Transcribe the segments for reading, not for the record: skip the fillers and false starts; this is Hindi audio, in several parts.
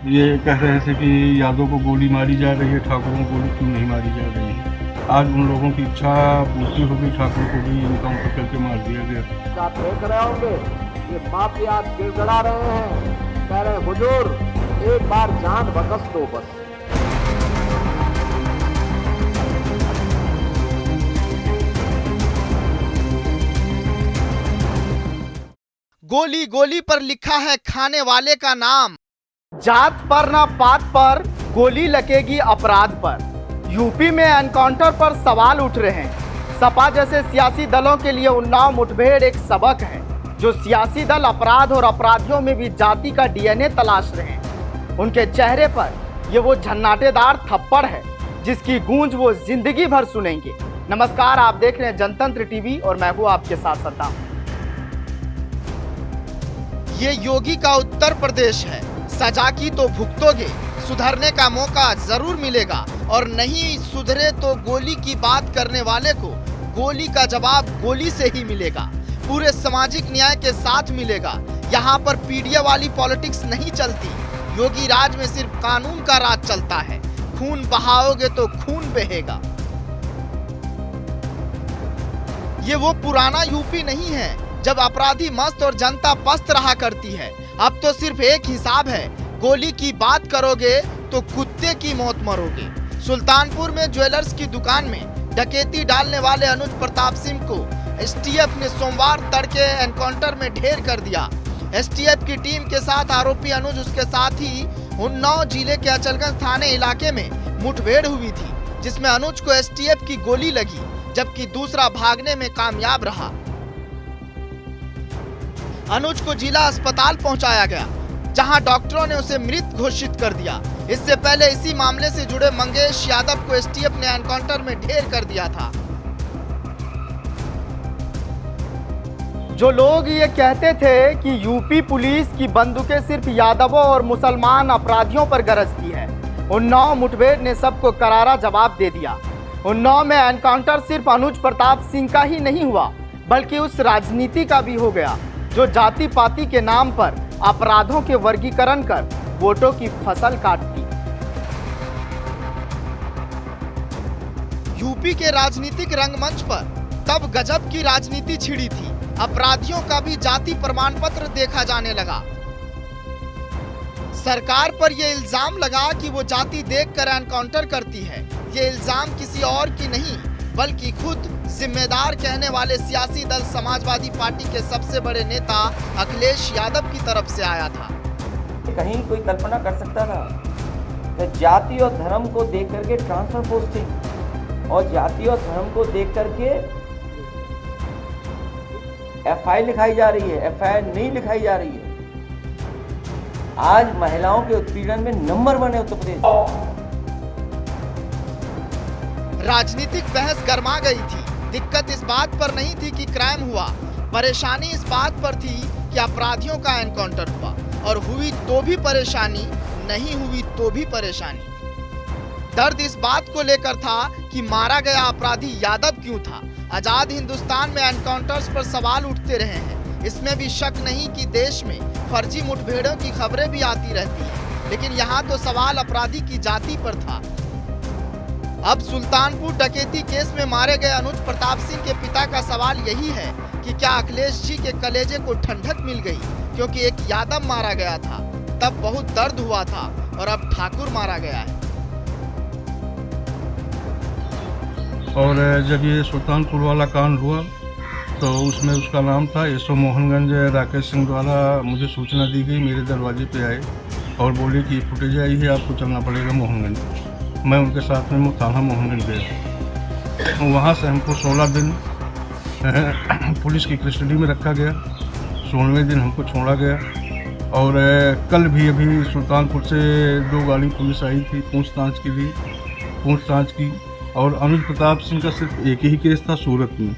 ये कह रहे थे कि यादव को गोली मारी जा रही है, ठाकुरों को गोली क्यों नहीं मारी जा रही है। आज उन लोगों की इच्छा पूर्ति हो गई, ठाकुर को भी इनकाउंटर करके मार दिया गया। आप देख रहे होंगे ये माफिया गिड़गिड़ा रहे हैं, कह रहे हुजूर एक बार जान बकस दो बस। गोली गोली पर लिखा है खाने वाले का नाम। जात पर ना पात पर गोली लगेगी अपराध पर। यूपी में एनकाउंटर पर सवाल उठ रहे हैं। सपा जैसे सियासी दलों के लिए उन्नाव मुठभेड़ एक सबक है, जो सियासी दल अपराध और अपराधियों में भी जाति का डीएनए तलाश रहे हैं। उनके चेहरे पर ये वो झन्नाटेदार थप्पड़ है जिसकी गूंज वो जिंदगी भर सुनेंगे। नमस्कार, आप देख रहे हैं जनतंत्र टीवी और मैं हूं आपके साथ सद्दाम। ये योगी का उत्तर प्रदेश है। सजा की तो भुगतोगे, सुधरने का मौका जरूर मिलेगा और नहीं सुधरे तो गोली की बात करने वाले को गोली का जवाब गोली से ही मिलेगा। पूरे सामाजिक न्याय के साथ मिलेगा। यहाँ पर पीडिया वाली पॉलिटिक्स नहीं चलती। योगी राज में सिर्फ कानून का राज चलता है। खून बहाओगे तो खून बहेगा। ये वो पुराना यूपी नहीं है जब अपराधी मस्त और जनता पस्त रहा करती है। अब तो सिर्फ एक हिसाब है, गोली की बात करोगे तो कुत्ते की मौत मरोगे। सुल्तानपुर में ज्वेलर्स की दुकान में डकैती डालने वाले अनुज प्रताप सिंह को एसटीएफ ने सोमवार तड़के एनकाउंटर में ढेर कर दिया। एसटीएफ की टीम के साथ आरोपी अनुज, उसके साथ ही उन्नाव जिले के अचलगंज थाने इलाके में मुठभेड़ हुई थी, जिसमें अनुज को एसटीएफ की गोली लगी जबकि दूसरा भागने में कामयाब रहा। अनुज को जिला अस्पताल पहुंचाया गया, जहां डॉक्टरों ने उसे मृत घोषित कर दिया। इससे पहले इसी मामले से जुड़े मंगेश यादव को एसटीएफ ने एनकाउंटर में ढेर कर दिया था। जो लोग ये कहते थे कि यूपी पुलिस की बंदूकें सिर्फ यादवों और मुसलमान अपराधियों पर गरजती है, उन्नाव मुठभेड़ ने सबको करारा जवाब दे दिया। उन्नाव में एनकाउंटर सिर्फ अनुज प्रताप सिंह का ही नहीं हुआ, बल्कि उस राजनीति का भी हो गया जो जाति पाति के नाम पर अपराधों के वर्गीकरण कर वोटों की फसल काटती। यूपी के राजनीतिक रंगमंच पर तब गजब की राजनीति छिड़ी थी। अपराधियों का भी जाति प्रमाण पत्र देखा जाने लगा। सरकार पर यह इल्जाम लगा कि वो जाति देखकर एनकाउंटर करती है। ये इल्जाम किसी और की नहीं बल्कि खुद जिम्मेदार कहने वाले सियासी दल समाजवादी पार्टी के सबसे बड़े नेता अखिलेश यादव की तरफ से आया था। कहीं कोई कल्पना कर सकता था कि जाति और धर्म को देख करके ट्रांसफर पोस्टिंग और जाति और धर्म को देख करके एफआईआर लिखाई जा रही है, एफआईआर नहीं लिखाई जा रही है। आज महिलाओं के उत्पीड़न में नंबर 1 है उत्तर प्रदेश। राजनीतिक बहस गर्मा गई थी। दिक्कत इस बात पर नहीं थी कि क्राइम हुआ, परेशानी इस बात पर थी कि अपराधियों का एनकाउंटर हुआ, और हुई तो भी परेशानी, नहीं हुई तो भी परेशानी। दर्द इस बात को लेकर था कि मारा गया अपराधी यादव क्यों था। आजाद हिंदुस्तान में एनकाउंटर्स पर सवाल उठते रहे हैं। इसमें भी शक नहीं कि देश में फर्जी मुठभेड़ों की खबरें भी आती रहती हैं, लेकिन यहाँ तो सवाल अपराधी की जाति पर था। अब सुल्तानपुर डकैती केस में मारे गए अनुज प्रताप सिंह के पिता का सवाल यही है कि क्या अखिलेश जी के कलेजे को ठंडक मिल गई, क्योंकि एक यादव मारा गया था तब बहुत दर्द हुआ था और अब ठाकुर मारा गया है। और जब ये सुल्तानपुर वाला कांड हुआ तो उसमें उसका नाम था एसओ मोहनगंज राकेश सिंह द्वारा मुझे सूचना दी गई। मेरे दरवाजे पे आए और बोले कि फुटेज आई है, आपको चलना पड़ेगा मोहनगंज। मैं उनके साथ में थाना मोहनगंज गया। वहाँ से हमको 16 दिन पुलिस की कस्टडी में रखा गया। 16वें दिन हमको छोड़ा गया। और कल भी अभी सुल्तानपुर से 2 गाड़ी पुलिस आई थी पूछताछ की। और अनुज प्रताप सिंह का सिर्फ एक ही केस था सूरत में,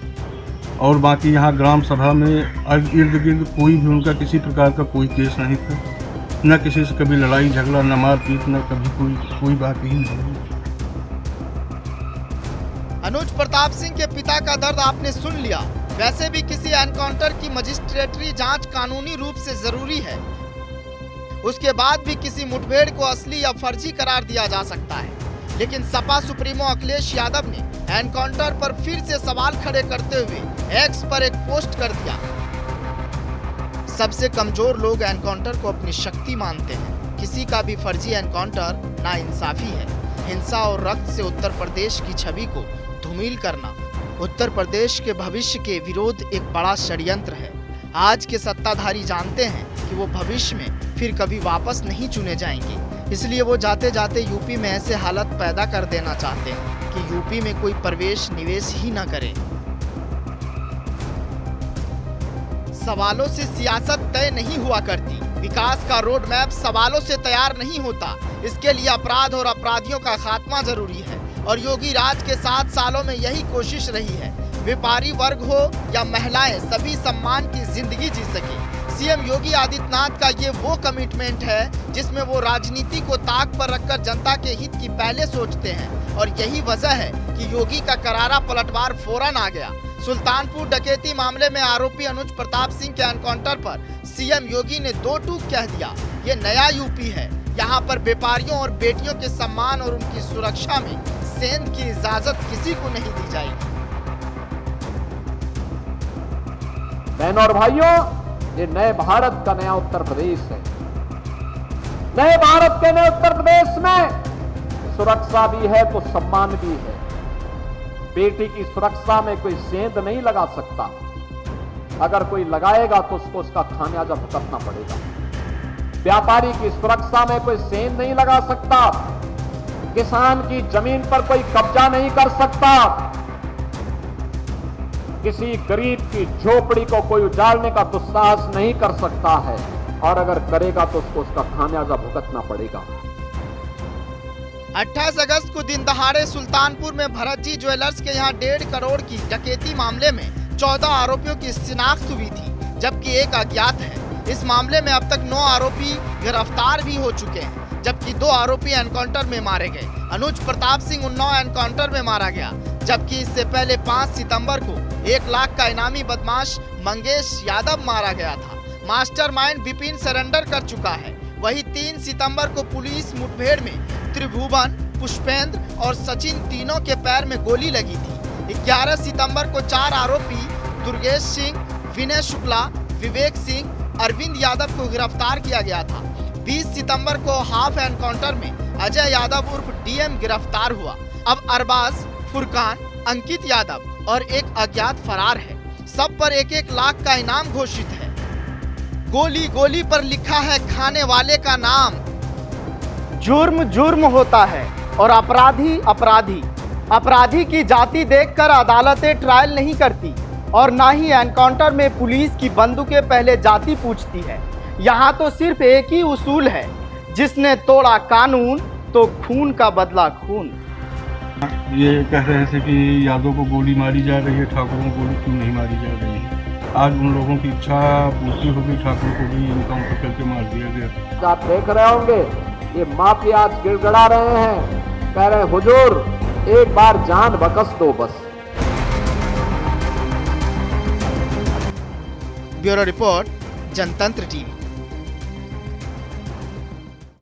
और बाकी यहाँ ग्राम सभा में इर्द गिर्द कोई भी उनका किसी प्रकार का कोई केस नहीं था। न किसी से कभी लड़ाई झगड़ा, न मारपीट, न कभी कोई बात ही नहीं। अनुज प्रताप सिंह के पिता का दर्द आपने सुन लिया। वैसे भी किसी एनकाउंटर की मजिस्ट्रेटरी जांच कानूनी रूप से जरूरी है। उसके बाद भी किसी मुठभेड़ को असली या फर्जी करार दिया जा सकता है। लेकिन सपा सुप्रीमो अखिलेश यादव ने एनकाउंटर पर फिर से सवाल खड़े करते हुए एक्स पर एक पोस्ट कर दिया। सबसे कमजोर लोग एनकाउंटर को अपनी शक्ति मानते हैं। किसी का भी फर्जी एनकाउंटर नाइंसाफी है। हिंसा और रक्त से उत्तर प्रदेश की छवि को धूमिल करना उत्तर प्रदेश के भविष्य के विरोध एक बड़ा षड्यंत्र है। आज के सत्ताधारी जानते हैं कि वो भविष्य में फिर कभी वापस नहीं चुने जाएंगे, इसलिए वो जाते जाते यूपी में ऐसे हालत पैदा कर देना चाहते हैं कि यूपी में कोई प्रवेश निवेश ही न करे। सवालों से सियासत तय नहीं हुआ करती। विकास का रोड मैप सवालों से तैयार नहीं होता। इसके लिए अपराध और अपराधियों का खात्मा जरूरी है और योगी राज के 7 सालों में यही कोशिश रही है। व्यापारी वर्ग हो या महिलाएं, सभी सम्मान की जिंदगी जी सके। सीएम योगी आदित्यनाथ का ये वो कमिटमेंट है जिसमें वो राजनीति को ताक पर रखकर जनता के हित की पहले सोचते हैं और यही वजह है कि योगी का करारा पलटवार फौरन आ गया। सुल्तानपुर डकैती मामले में आरोपी अनुज प्रताप सिंह के एनकाउंटर पर सीएम योगी ने 2 टूक कह दिया। ये नया यूपी है। यहाँ पर व्यापारियों और बेटियों के सम्मान और उनकी सुरक्षा में सेंध की इजाजत किसी को नहीं दी जाएगी। बहनों और भाइयों, ये नए भारत का नया उत्तर प्रदेश है। नए भारत के नए उत्तर प्रदेश में सुरक्षा भी है तो सम्मान भी है। बेटी की सुरक्षा में कोई सेंध नहीं लगा सकता। अगर कोई लगाएगा तो उसको उसका खामियाजा भुगतना पड़ेगा। व्यापारी की सुरक्षा में कोई सेंध नहीं लगा सकता। किसान की जमीन पर कोई कब्जा नहीं कर सकता। किसी गरीब की झोपड़ी को कोई उजाड़ने का दुस्साहस नहीं कर सकता है और अगर करेगा तो उसको उसका खामियाजा भुगतना पड़ेगा। 28 अगस्त को दिन दहाड़े सुल्तानपुर में भरत जी ज्वेलर्स के यहाँ 1.5 करोड़ की डकैती मामले में 14 आरोपियों की शिनाख्त हुई थी, जबकि एक अज्ञात है। इस मामले में अब तक 9 आरोपी गिरफ्तार भी हो चुके हैं, जबकि 2 आरोपी एनकाउंटर में मारे गए। अनुज प्रताप सिंह उन्नाव एनकाउंटर में मारा गया, जबकि इससे पहले 5 सितंबर को 1 लाख का इनामी बदमाश मंगेश यादव मारा गया था। मास्टरमाइंड विपिन सरेंडर कर चुका है। वही 3 सितंबर को पुलिस मुठभेड़ में त्रिभुवन, पुष्पेंद्र और सचिन तीनों के पैर में गोली लगी थी। 11 सितंबर को 4 आरोपी दुर्गेश सिंह, विनय शुक्ला, विवेक सिंह, अरविंद यादव को गिरफ्तार किया गया था। 20 सितंबर को हाफ एनकाउंटर में अजय यादव उर्फ डीएम गिरफ्तार हुआ। अब अरबाज, फुरकान, अंकित यादव और एक अज्ञात फरार है। सब पर 1-1 लाख का इनाम घोषित है। गोली गोली पर लिखा है खाने वाले का नाम। जुर्म जुर्म होता है और अपराधी अपराधी। अपराधी की जाति देखकर अदालतें ट्रायल नहीं करती और ना ही एनकाउंटर में पुलिस की बंदूकें पहले जाति पूछती है। यहाँ तो सिर्फ एक ही उसूल है, जिसने तोड़ा कानून तो खून का बदला खून। ये कह रहे थे कि यादव को गोली मारी जा रही है, ठाकुर को गोली क्यों नहीं मारी जा रही है। आज उन लोगों की इच्छा पूर्ति होगी, ठाकुर को भी इनकाउंटर करके मार दिया गया। आप देख रहे होंगे ये माफिया आज गिड़गिड़ा रहे हैं, कह रहे हुजूर एक बार जान बकस दो बस। ब्यूरो रिपोर्ट, जनतंत्र टीवी।